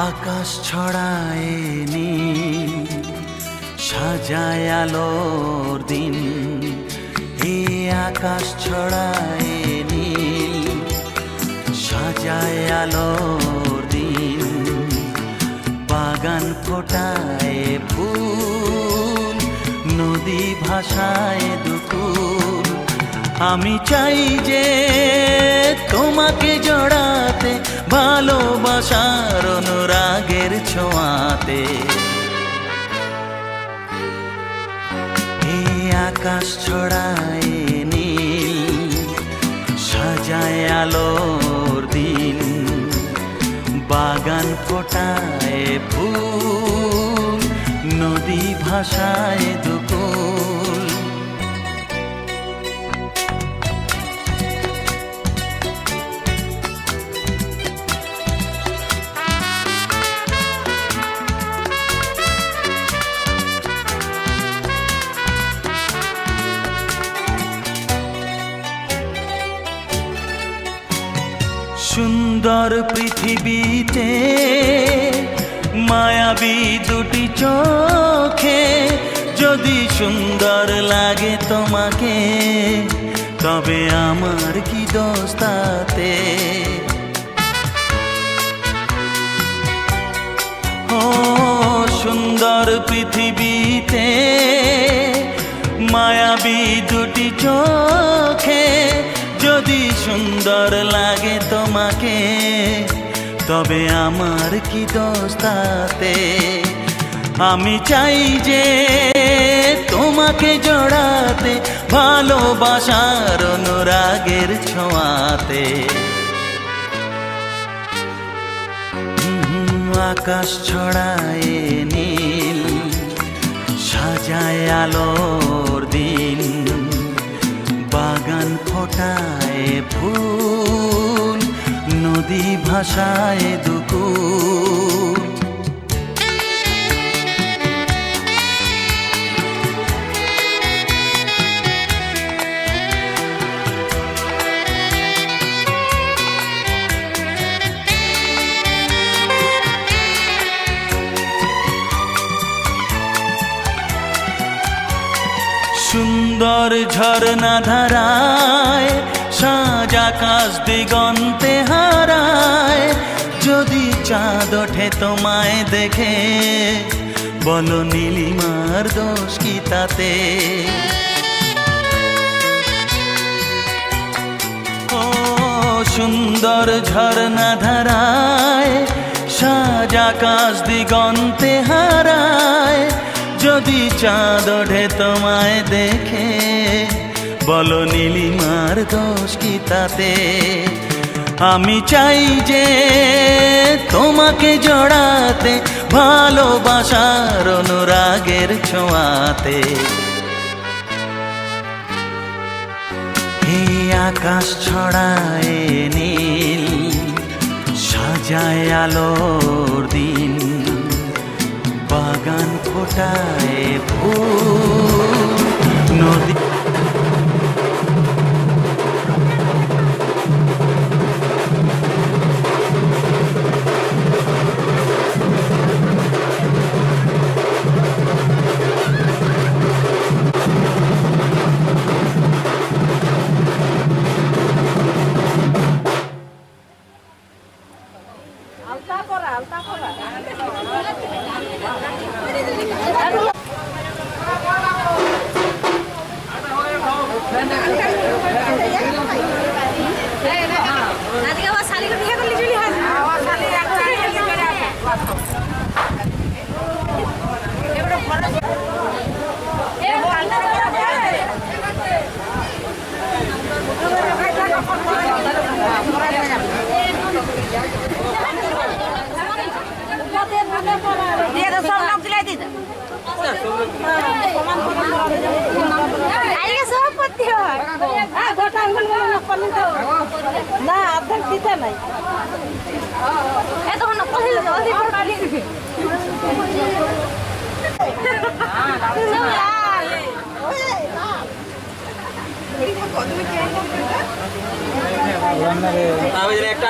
আকাশ ছড়ায় নীল সাজায় আলোর দিন, এ আকাশ ছড়ায় নীল সাজায় আলোর দিন, বাগান ফোটায় ফুল নদী ভাষায় দুকুল। আমি চাই যে তোমাকে জড়াতে ভালোবাসার অনুরাগের ছোঁয়াতে, এই আকাশ ছড়ায় নীল সাজায় আলোর দিন, বাগান ফোটায় ফুল নদী ভাষায় দুকুল। সুন্দর পৃথিবীতে মায়াবী দুটি চোখে যদি সুন্দর লাগে তোমাকে, তবে আমার কি দোষ তাতে? ও সুন্দর পৃথিবীতে মায়াবী দুটি চোখে যদি সুন্দর লাগে তোমাকে, তবে আমার কি দোষ তাতে? আমি চাই যে তোমাকে জড়াতে, ভালোবাসার অনুরাগের ছোঁয়াতে। আকাশ ছড়ায় নীল, সাজায় আলোর দিন, বাগান ফোটায় ফুল, নদী ভাসায় দুকুল। সুন্দর ঝরনা ধারায় সাজ আকাশ দিগন্তে হারায়, যদি চাঁদ ওঠে তোমায় দেখে, বলো নীলিমার দোষ কি তাতে? ও সুন্দর ঝরনা ধারায় সাজ আকাশ দিগন্তে হারায়, যদি চাঁদ ওঠে তোমায় দেখে, বলো নীলিমার দোষ কি তাতে? আমি চাই যে তোমাকে জড়াতে, ভালোবাসার অনুরাগের ছোঁয়াতে। এই আকাশ ছড়ায় নীল, সাজায় আলোর দিন, বাগান ফোটায় ফুল, নদী না আপনার দিতে নাই এতক্ষণ কহিল একটা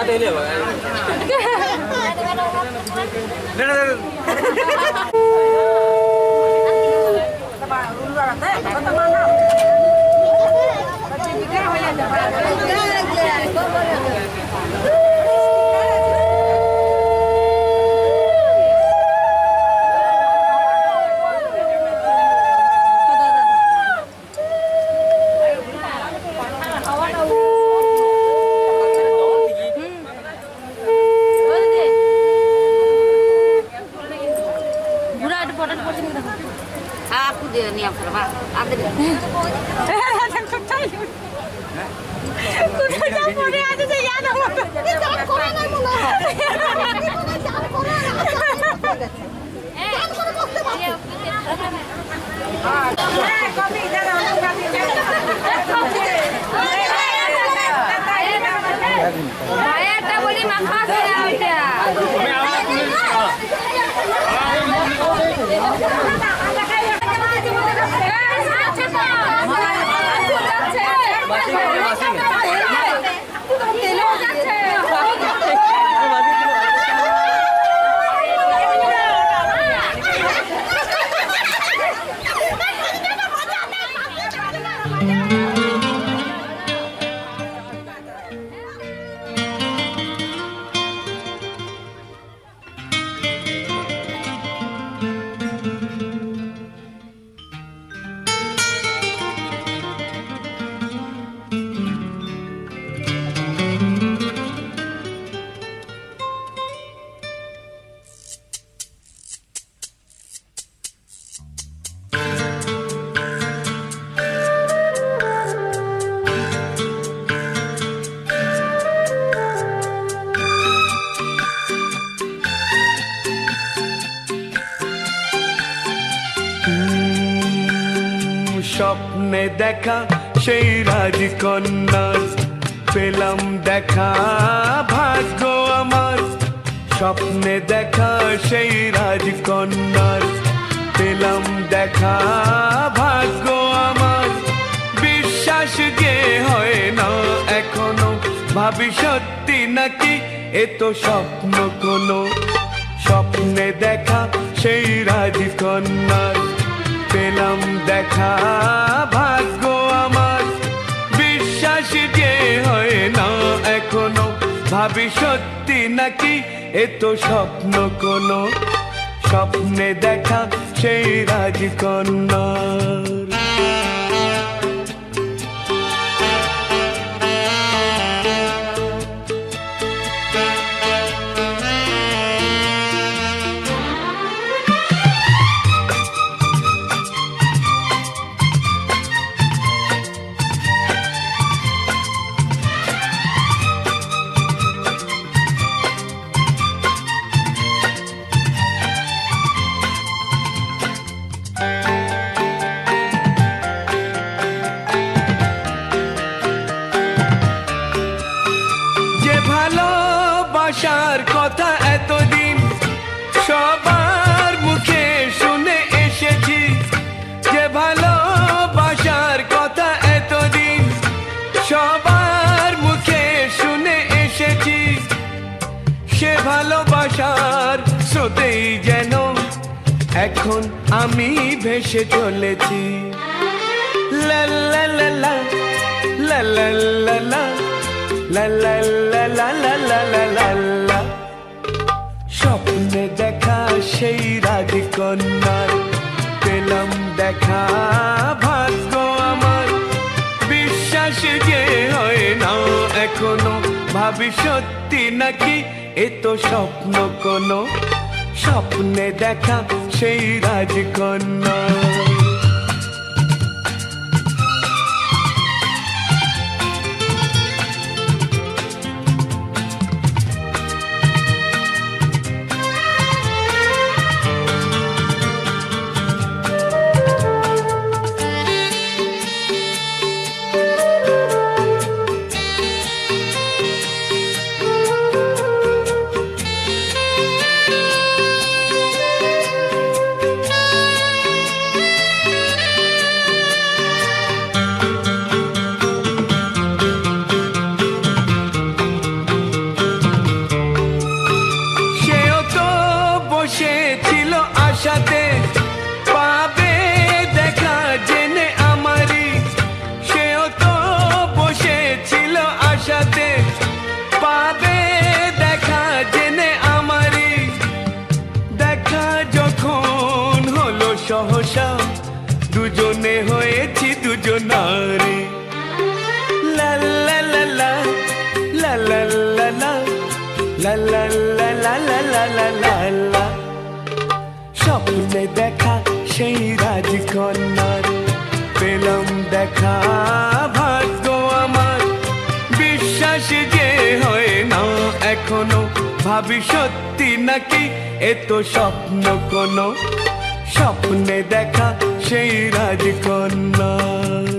aku dia ni apa pak? Ada dia. Kuda pore aja saya yaad hua. Jangan kora na mula. Jangan kora na. Jangan kora করতে পারবে। হ্যাঁ কপি দাও কপি ভাইয়াটা বলি মাখা করে ওইটা আমি স্বপ্নে দেখা সেই রাজকন্যার পেলাম দেখা ভাগ্য আমার। স্বপ্নে দেখা সেই রাজকন্যার পেলাম দেখা ভাগ্য আমার। বিশ্বাস যে হয় না এখনো, ভাবি সত্যি নাকি এ তো স্বপ্ন কোনো। স্বপ্নে দেখা সেই রাজকন্যার পেলাম দেখা ভাগ্য আমার। বিশ্বাস যে হয় না এখনো, ভাবি সত্যি নাকি এ তো স্বপ্ন কোনো। স্বপ্নে দেখা সেই রাজকন্যার। ভালোবাসার কথা এতদিন সবার মুখে শুনে এসেছি, যে ভালোবাসার কথা এতদিন সবার মুখে শুনে এসেছি। সে ভালোবাসার স্রোতেই যেন এখন আমি ভেসে চলেছি। লা লা লা লা লা লা লা লা লা লা লা লা লা লা লা লা লা। স্বপ্নে দেখা সেই রাজকন্যার পেলাম দেখা ভাগ্য আমার। বিশ্বাস যে হয় না এখনো, ভাবি সত্যি নাকি এ তো স্বপ্ন কোনো। স্বপ্নে দেখা সেই রাজকন্যা। ছিল আশাতে পাবে দেখা জেনে আমারই। সেও তো বসেছিল আশাতে পাবে দেখা জেনে আমারই। দেখা যখন হলো সহসা দুজনে হয়েছি দুজনারে। লা লা লা লা লা লা লা লা লা লা লা লা লা লা লা লা। স্বপ্নে দেখা সেই রাজকন্যার পেলাম দেখা ভাগ্য আমার। বিশ্বাস যে হয় না এখনো, ভাবি সত্যি নাকি এ তো স্বপ্ন কোনো। স্বপ্নে দেখা সেই রাজকন্যার।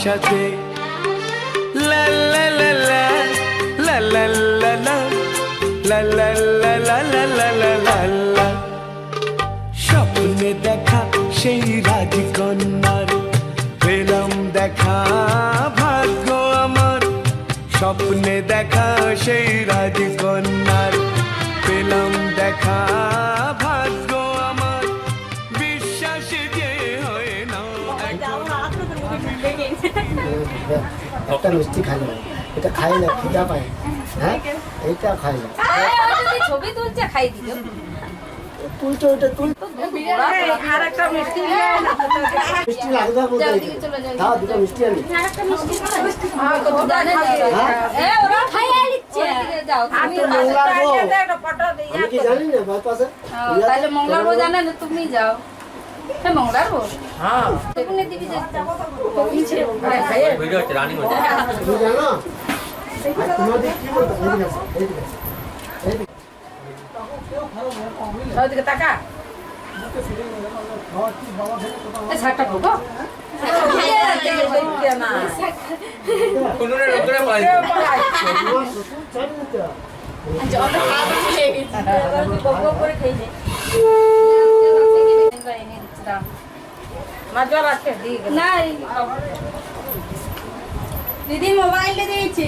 আশাতে লা লা লা লা লা লা লা লা লা লা লা লা লা লা লা লা লা। স্বপ্নে দেখা সেই রাজকন্যার পেলাম দেখা ভাগ্য আমার, স্বপ্নে দেখা সেই রাজকন্যার পেলাম দেখা ভাগ্য আমার, বিশ্বাস যে হয় না একটা মিষ্টি খাই না, এটা খাই না, খিদা পাই, হ্যাঁ এইটা খাই না, ছবি তুলছে খাই দিল তুলছো ওটা তুল, আর একটা মিষ্টি মিষ্টি লাগবে বলতে দাও, দুটো মিষ্টি আনি, ওরা খাইয়ে নিচ্ছে যাও আমি মঙ্গলার গো, আমি কি জানি না বাইপাসে তাহলে মঙ্গলার বউ জানে না, তুমি যাও মঙ্গলার বউ হ্যাঁ দেখুন দিবি যে ভিডিও হচ্ছে রানিং হচ্ছে তুমি জানো আর তোমাদের কি বলতো এদিকে আসো, এদিকে আসো, এদিকে ওদিকে তাকা এই শার্টটা ঢোকো কোনোরে লোকরে পাইছে তোমার শ্বশুর চাই না তো? দিদি মোবাইলে দিয়েছি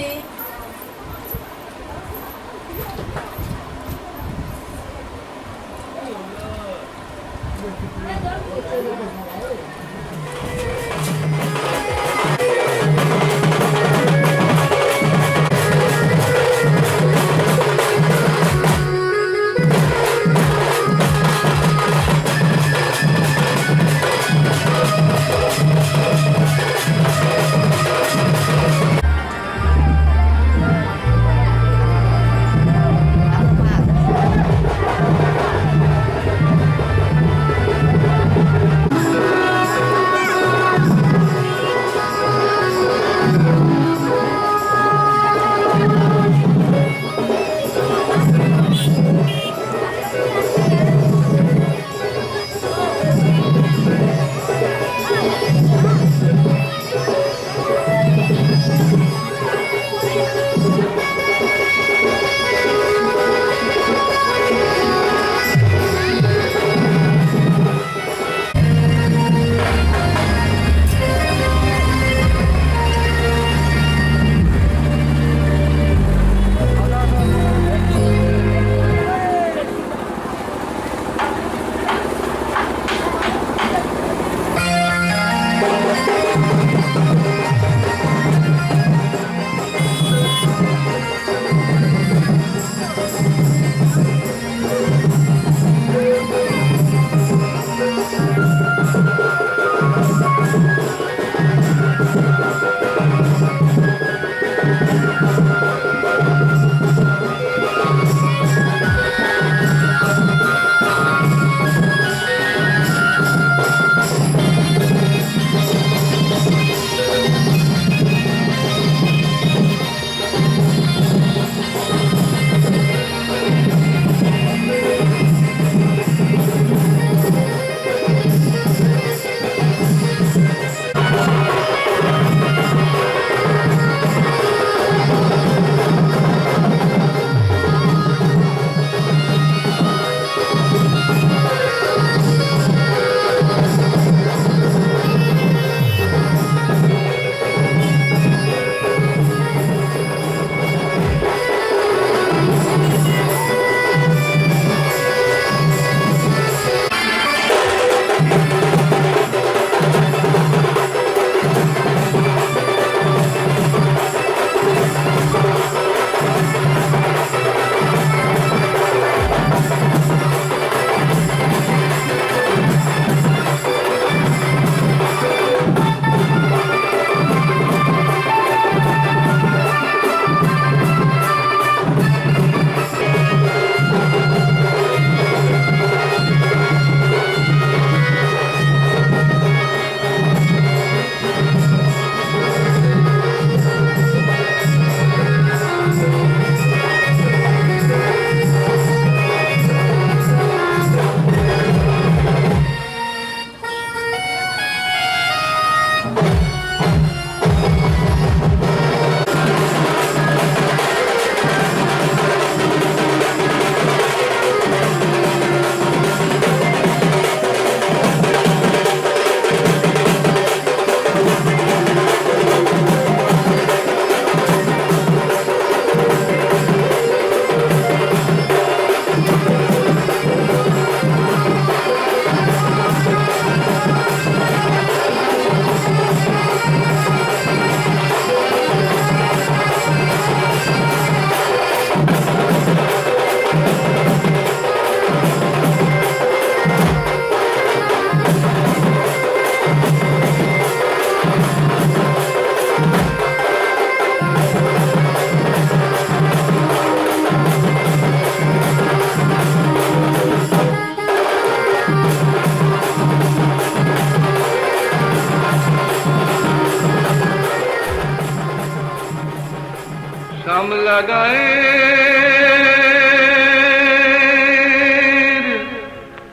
কামলা গায়ের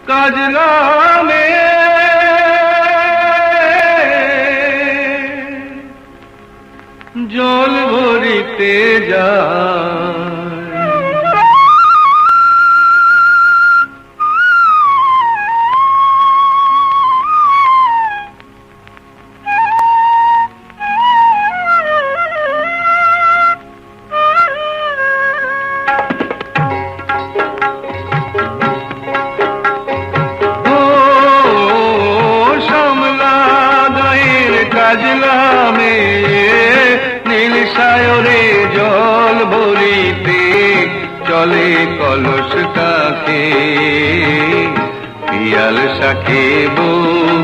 কাজলা মেয়ে জল ভরিতে যায় কাজলা মেয়ে নীল সায়রে জল ভরিতে চলে কলস কাকে পিয়াল শাকে বউ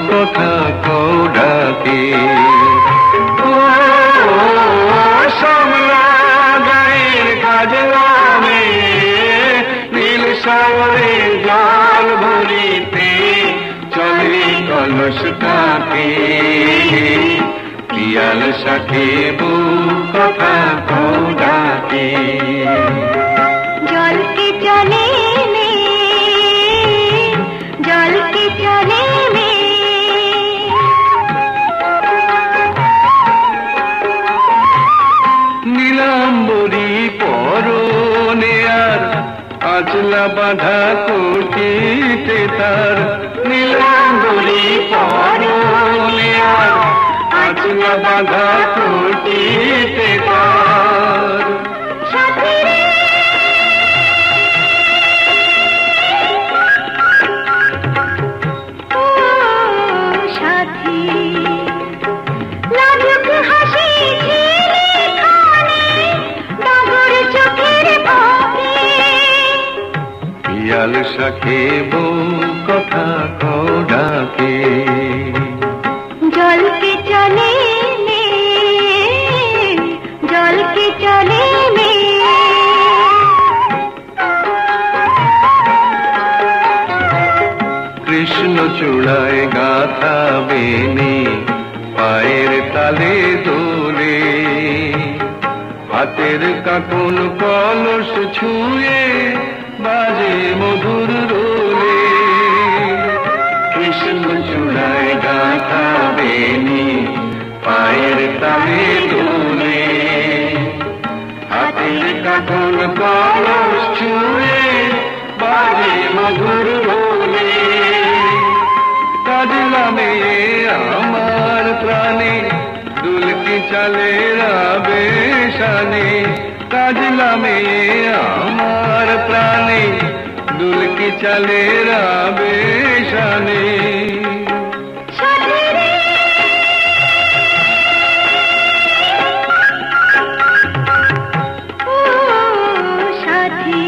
কথা কও ডাকে ও শ্যামলা গায়ের কাজলা মেয়ে নীল সায়রে জল ভরিতে চলে কলস কাকে পিয়াল শাকে বউ কথা কও ডাকে জলকে চলে মে জলকে চলে মে নীলাম্বরী পরনে আর আঁচলা বাঁধা কোটিতে তার নীলাম্বরী পরনে আর আঁচলা বাঁধা কোটিতে তার সাথী রে ও সাথী লাজুক হাসি ঝিলে খানে ডগর চোখের পাখি পিয়াল শাকে বউ কথা কও ডাকে জলকে চলে মে জলকে চলে মে কৃষ্ণ চূড়ায় গাথা বেনি পায়ের তালে দোলে হাতের কাকুন কলস ছুঁয়ে বাজে মধুর রোলে কৃষ্ণ চূড়ায় গাথা বেনি পায়ের তালে দোলে হাতের কাকুন কলস ছুঁয়ে বাজে মধুর রোলে কাজলা মেয়ে আমার প্রাণে দুলকি চালে রাবে শানে কাজলা মেয়ে আমার প্রাণে দুলকি চালে রাবে শানে সাথী রে ও সাথী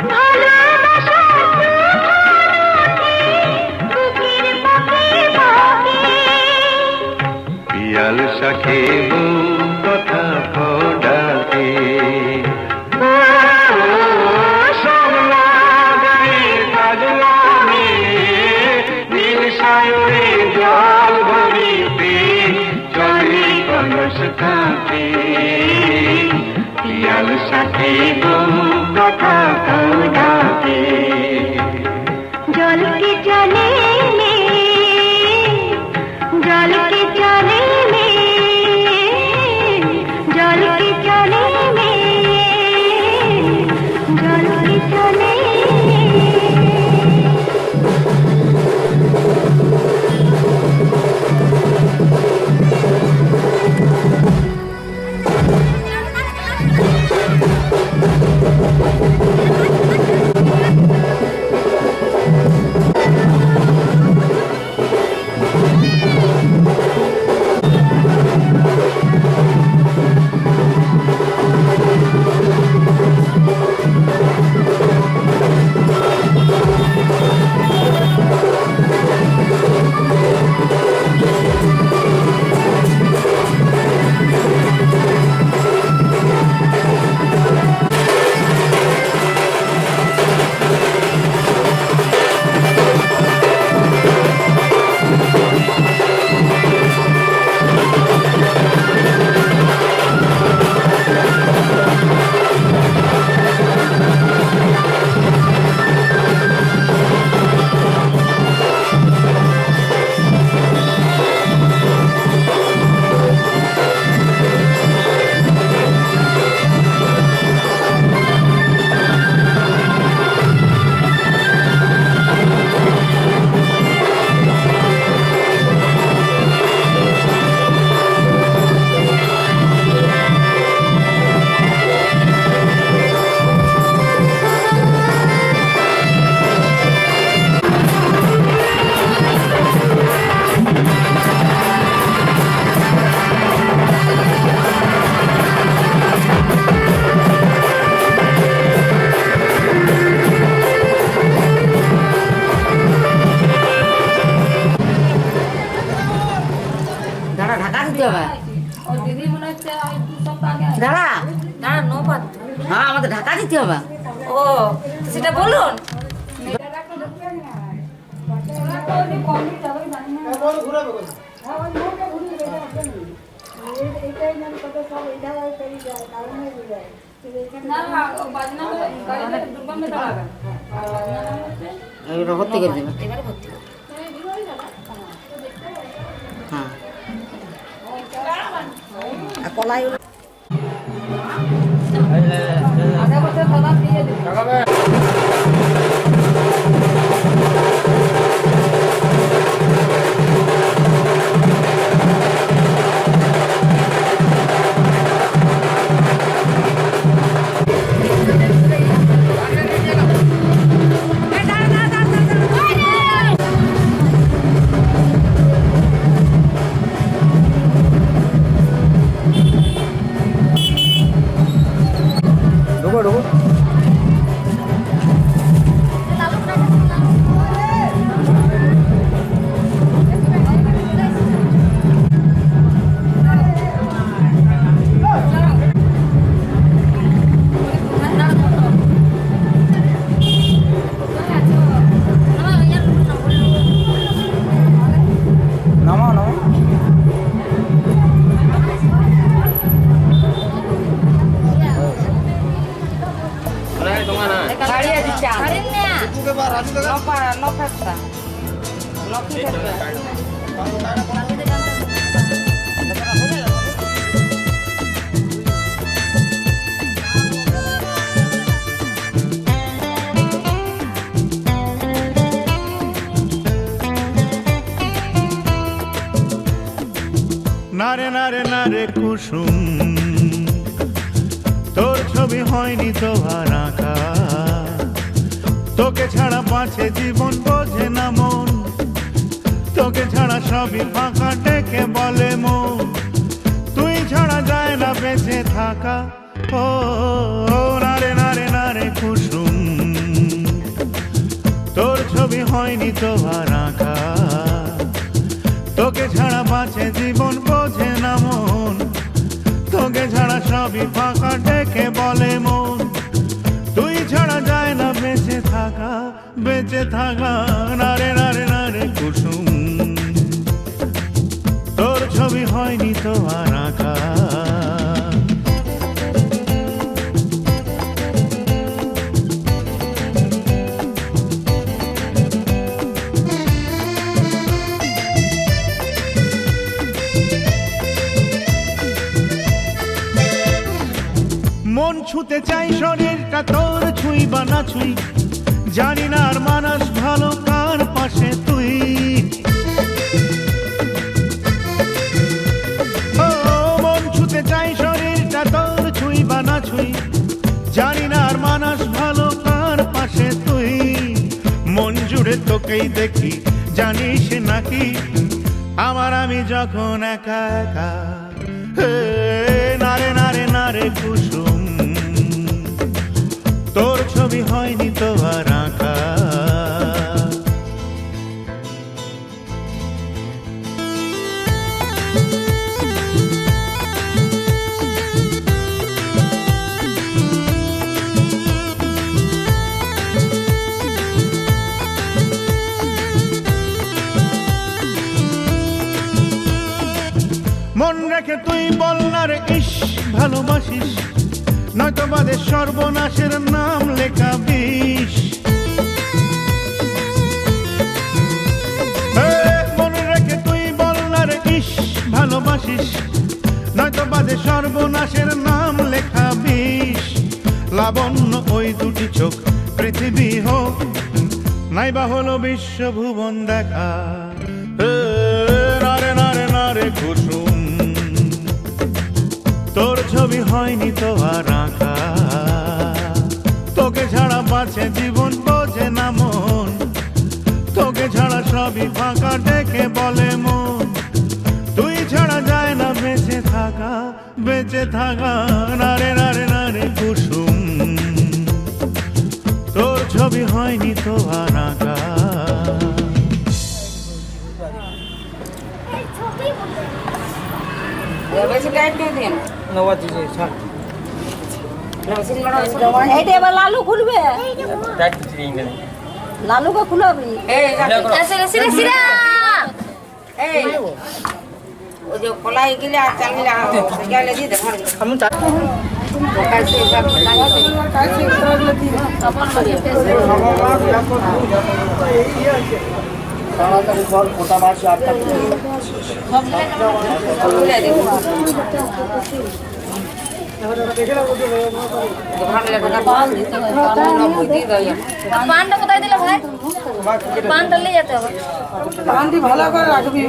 ভালোবাসা বুকের পাখি পাখি পিয়াল শাকে বউ কথা কও ডাকে শ্যামলা গায়ের কাজলা মেয়ে নীল সায়রে জল ভরিতে চলে কলস কাকে পিয়াল শাকে বউ কথা কও ডাকে জলকে চলে মে জলকে চলে মে জলকে চলে মে জলকে চলে দাঁড়া না নৌপাত হ্যাঁ আমাদের ঢাকা দিতে হবে ও সেটা বলুন এগুলো ভর্তি করে দেবে এবারে ভর্তি করো। হ্যাঁ আর কলাই ছাড়িয়ে দিচ্ছে ছাড়েন না নফাটা নারে নারে নারে কুসুম তোর ছবি হয়নি তোমার আঁকা তোকে ছাড়া বাঁচে জীবন বোঝে না মন তোকে ছাড়া সবই ফাঁকা ডেকে বলে মন তুই ছাড়া যায় না বেঁচে থাকা ও নারে নারে নারে কুসুম তোর ছবি হয়নি তোমার আঁকা তোকে ছাড়া বাঁচে জীবন বোঝে না মন তোকে ছাড়া সবই ফাঁকা ডেকে বলে মন তুই ছাড়া যায় না বেঁচে থাকা নারে নারে নারে কুসুম তোর ছবি হয়নি তোমার আঁকা মন ছুতে চাই শরীরটা তোর ছুঁই বা না ছুঁই জানি না আর মানুষ ভালো কার পাশে তুই ও মন ছুতে চাই শরীরটা তোর ছুঁই বা না ছুঁই জানি না আর মানুষ ভালো কার পাশে তুই মন জুড়ে তোকেই দেখি জানিস নাকি আমার আমি যখন একা একা নারে নারে নারে কুসুম তোর ছবি হয়নি তোমার আঁকা মন রেখে তুই বল না রে ইস ভালোবাসিস নয়তো বাদে সর্বনাশের নাম লেখা বিষ মন রেখে তুই বল না রে ইস ভালোবাসিস নয়তো বাদে সর্বনাশের নাম লেখা বিষ লাবণ্য ওই দুটি চোখ পৃথিবী হোক নাইবা হলো বিশ্বভুবন দেখা নারে নারে নারে কুসুম তোর ছবি হয়নি তোমার আঁকা তোকে ছাড়া বাঁচে জীবন বোঝে না মন তোকে ছাড়া সবই ফাঁকা ডেকে বলে মন তুই ছাড়া যায় না বেঁচে থাকা নারে নারে নারে কুসুম তোর ছবি হয়নি তোমার আঁকা বেশি টাইট দিয়ে দিন এইটা এবার লালু খুলবে লালুকে খুলাবি ওই যে কলাই গিলে আর চাল গিলে গেলে দিয়ে দেখো তাড়াতাড়ি বল কোটা মারছি আটটা পানটা কোথায় দিলে ভাই পানটা নিয়ে যেতে হবে ভালো করে রাখবি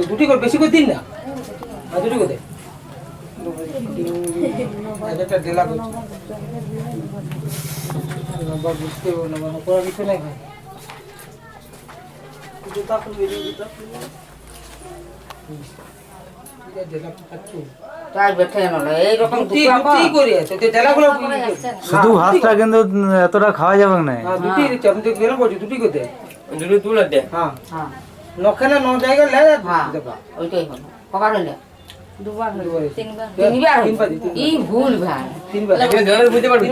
দুটি করে বেশি করে দিন না দুটি করে এটা ঢেলা করছি বুঝতে করার কিছু নাই ভাই জুতা খুলবি জুতা শুধু ভাতটা কিন্তু এতটা খাওয়া যাবে না দুটি করে দুটি তুলে দে হ্যাঁ নখানে ন জায়গা লে ওইটাই হলো কবার হলে দুবার তিনবার ই ভুল ভাই তিনবার বুঝতে পারবি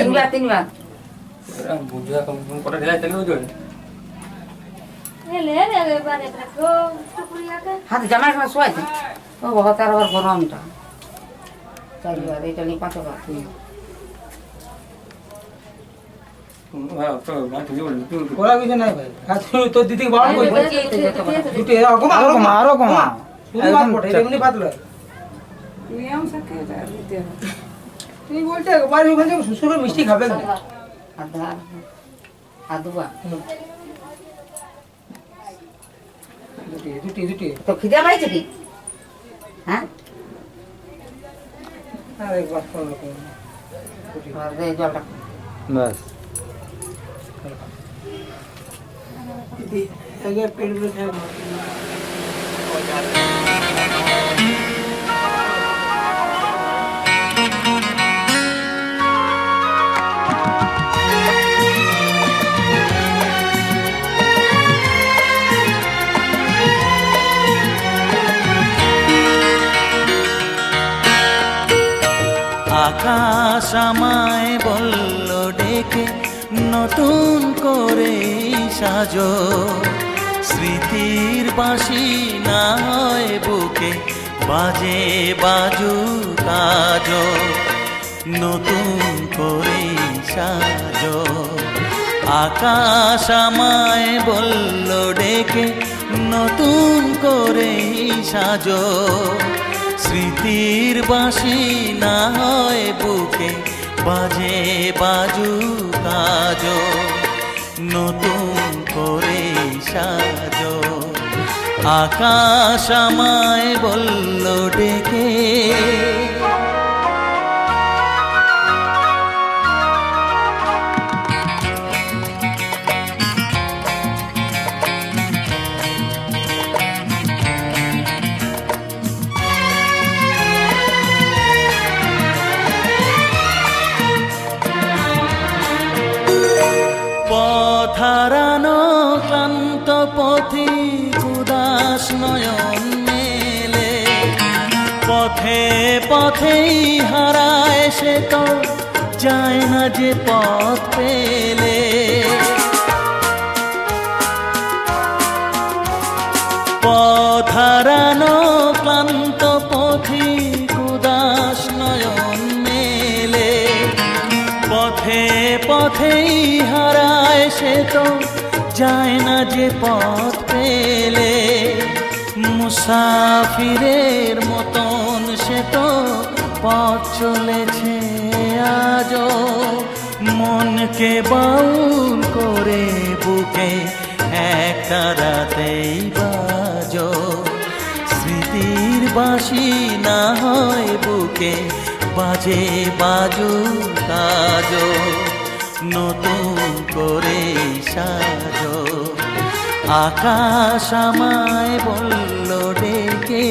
তিনবার বুঝা কম করে ঢেলা তেল বুঝো হাতে জামা একটা শোয়াইছে ও বহুত আর গরমটা চাইবার এটা নিয়ে 5 টাকা করা কিছু নাই ভাই তোর দিদি বাড়ান দুটি আরো কমা এমনি পাতলা তুই বলতে বাড়ি ওখানে শ্বশুর মিষ্টি খাবে না আদুয়া দুটি তো খিদে পাইছে কি হ্যাঁ আরে বাস করো দে জলটা বাস আগে পেট में खाए আকাশ আমায় বলল ডেকে নতুন করে সাজো স্মৃতির বাঁশি না হয় বুকে বাজে বাজু কাজো নতুন করে সাজো আকাশ আমায় বলল ডেকে নতুন করে সাজো স্মৃতির বাঁশি না হয় বুকে বাজে বাজু কাজো নতুন করে সাজো আকাশ আমায় বলল ডেকে পথহারানো ক্লান্ত পথিক উদাস নয়ন মেলে পথে পথেই হারায় সে তো যায় না যে পথ পেলে পথহারানো ক্লান্ত পথিক উদাস নয়ন মেলে পথে পথেই হারায় সে তো যায় না যে পথ পেলে মুসাফিরের মতন সে তো পথ চলেছে আজও মনকে বাউল করে বুকে একটা রাতেই বাজো স্মৃতির বাঁশি না হয় বুকে বাজে বাজু কাজো নতুন করে সাজো আকাশ আমায় বলল ডেকে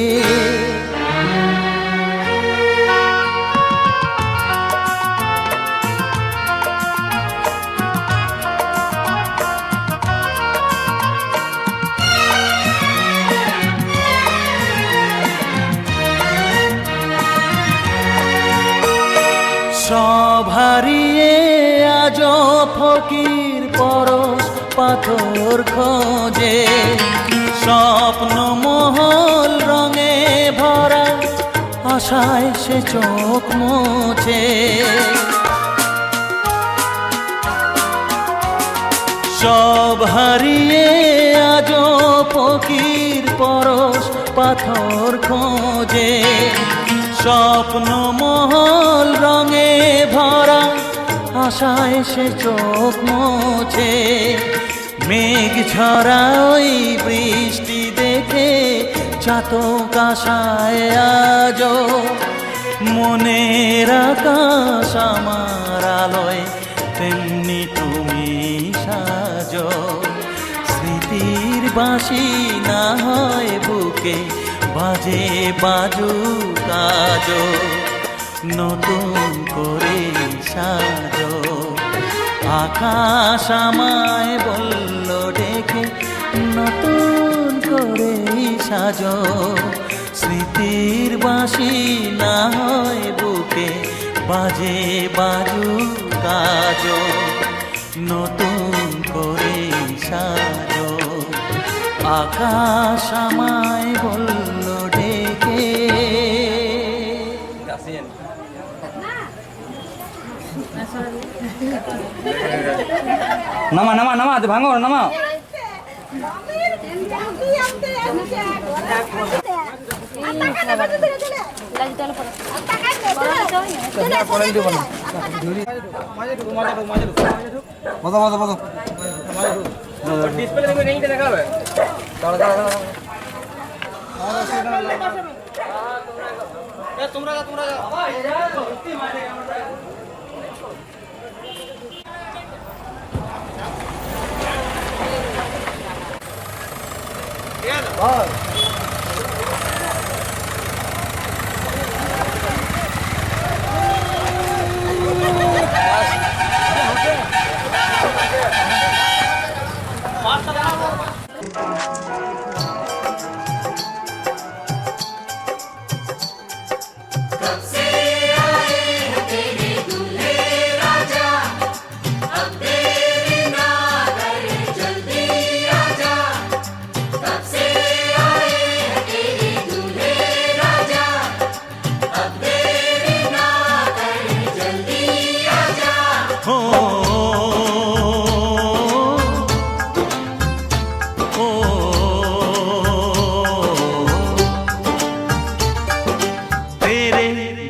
ফকির পরশ পাথর খোঁজে, স্বপ্ন মহল রঙে ভরা আশায় সে চোখ মোছে। সব হারিয়ে আজও ফকির পরশ পাথর খোঁজে, স্বপ্ন মহল রঙে ভরা আশায় সে চোখ মোছে। মেঘ ঝরা ওই বৃষ্টি দেখে চাতক আশায় আজও মনের আকাশ আমার আলোয় তেমনি তুমি সাজো। স্মৃতির বাঁশি না হয় বুকে বাজে বাজু কাজো, নতুন করে সাজো। আকাশ আমায় বলল ডেকে নতুন করে সাজো। স্মৃতির বাঁশি না হয় বুকে বাজে বাজু কাজো, নতুন করে সাজো। আকাশ আমায় বলল ডেকে। নামা নামা নামা ভাঙো নামা।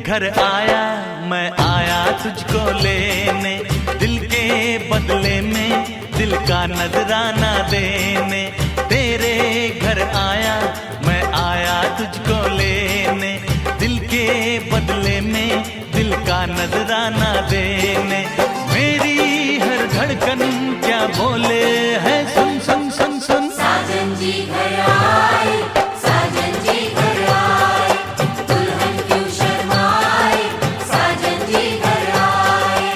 घर आया मैं आया तुझको लेने, दिल के बदले में दिल का नजराना देने। तेरे घर आया मैं आया तुझको लेने, दिल के बदले में दिल का नजराना देने। मेरी हर धड़कन क्या बोले है सुन सुन सुन सुन। साजन जी घर आए, साजन जी घर आए, दुल्हन क्यों शर्माए, साजन जी घर आए।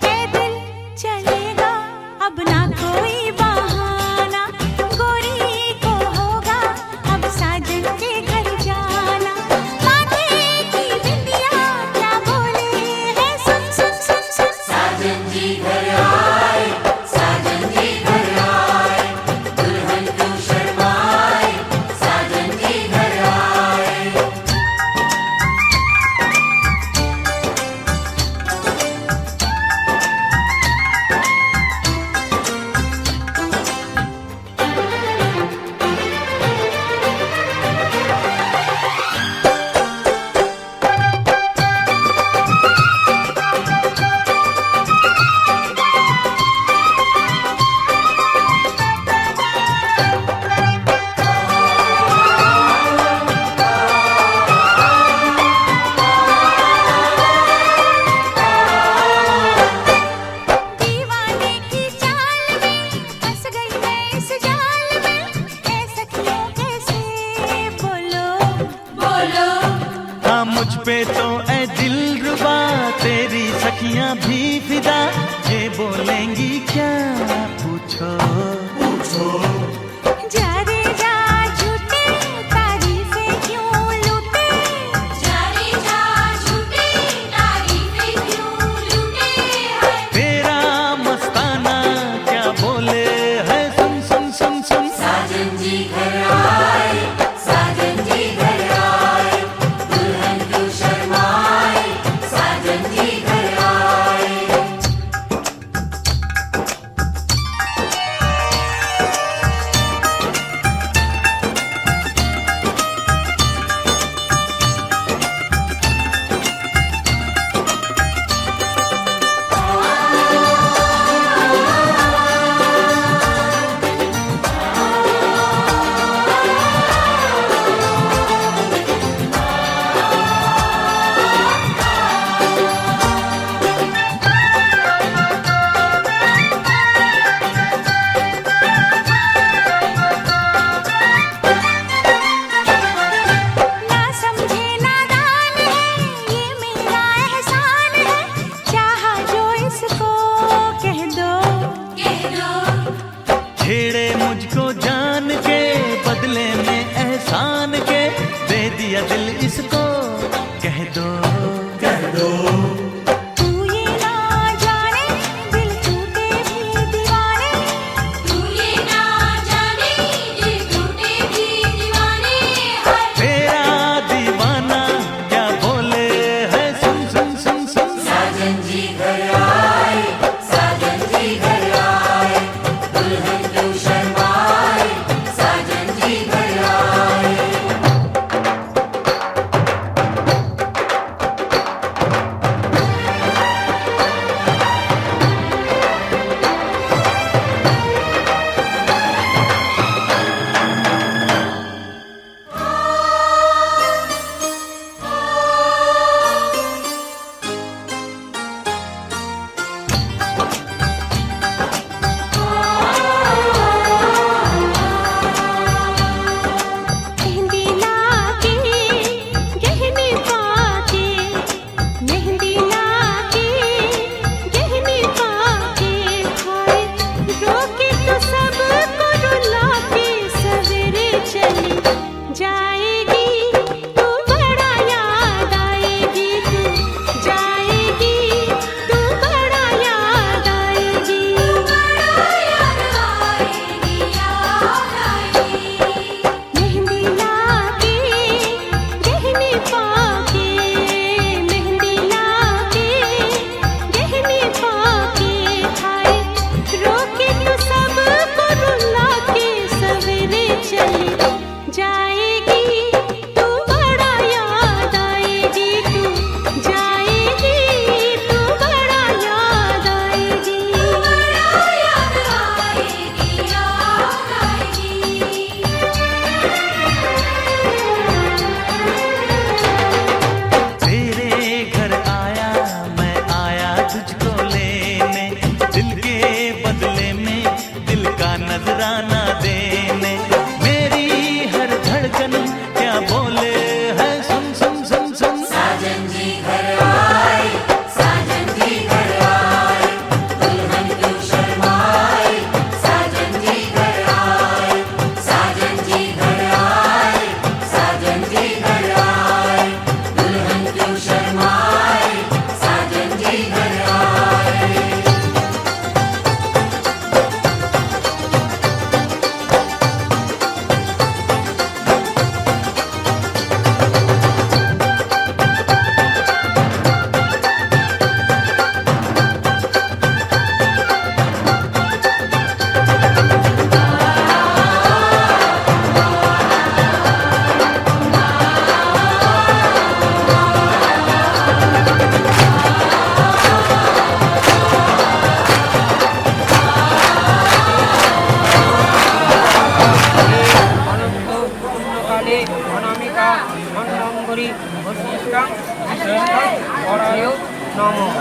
पैदल चलेगा अब ना कोई बहाना, गोरी को होगा अब साजन के घर जाना। माथे की बिंदिया क्या बोले है सुन सुन सुन सुन। साजन जी घर आए, साजन जी घर आए, दुल्हन क्यों शर्माए, साजन जी घर आए। दीवाने की चाल में फंस गई मैं इस जाल में, ऐ सखियों कैसे बोलो बोलो हाँ मुझ पे तो ऐ दिलरुबा तेरी सखियां भी फिदा, ये बोलेंगी क्या पूछो। जा रे जा झूठ दिल इसको कह दो, कह दो। तू ये ना जाने दिल टूटे भी दीवाने, तू ये ना जाने दिल टूटे भी दीवाने हाय। तेरा दीवाना क्या बोले है, सुन सुन सुन सुन। साजन जी घर आए, साजन जी घर आए, दुल्हन क्यों शर्माए, साजन जी घर आए। मेहंदी लाके गहने पाके, मेहंदी लाके गहने पाके हाय। रोके तो सबको रुला के सवेरे चली जाएगी, तू बड़ा याद आएगी, तू जाएगी, तू बड़ा याद आएगी, बड़ा याद आएगी, याद आएगी। मेहंदी लाके गहने पाके, मेहंदी लाके गहने पाके हाय। रोके तो सबको रुला के सवेरे चली जाएगी, तू बड़ा याद आएगी, तू जाएगी, तू बड़ा याद आएगी, बड़ा याद आएगी, याद आएगी। तेरे घर आया मैं आया तुझको लेने, दिल के बदले में दिल का नजराना देने। मेरी हर धड़कन क्या बोले है, सुन सुन सुन सुन। साजन जी घर आए, साजन जी घर आए, दुल्हन क्यों शर्माए, साजन जी घर आए, साजन जी घर आए, साजन जी घर आए, दुल्हन क्यों शर्माए, साजन जी घर आए। অনন্ত পূর্ণকালে অনামিকা মন্ত্রঙ্গরি বৈশিষ্ট্যং বিশ্বস্ত হরয় নমঃ।